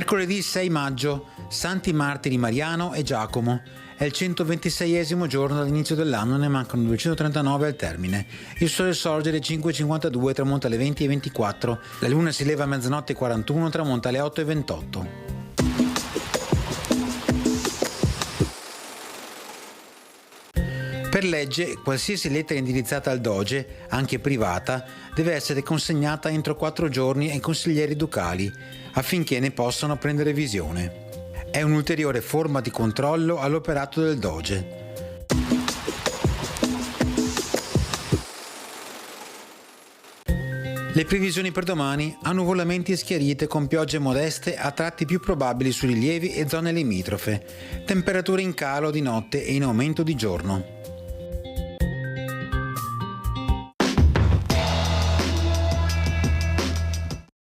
Mercoledì 6 maggio, Santi Martiri Mariano e Giacomo. È il 126esimo giorno dall'inizio dell'anno, ne mancano 239 al termine. Il sole sorge alle 5:52 e tramonta alle 20:24. La luna si leva a mezzanotte e 41, tramonta alle 8:28. Per legge, qualsiasi lettera indirizzata al Doge, anche privata, deve essere consegnata entro 4 giorni ai consiglieri ducali, affinché ne possano prendere visione. È un'ulteriore forma di controllo all'operato del Doge. Le previsioni per domani: annuvolamenti e schiarite con piogge modeste a tratti più probabili su rilievi e zone limitrofe. Temperature in calo di notte e in aumento di giorno.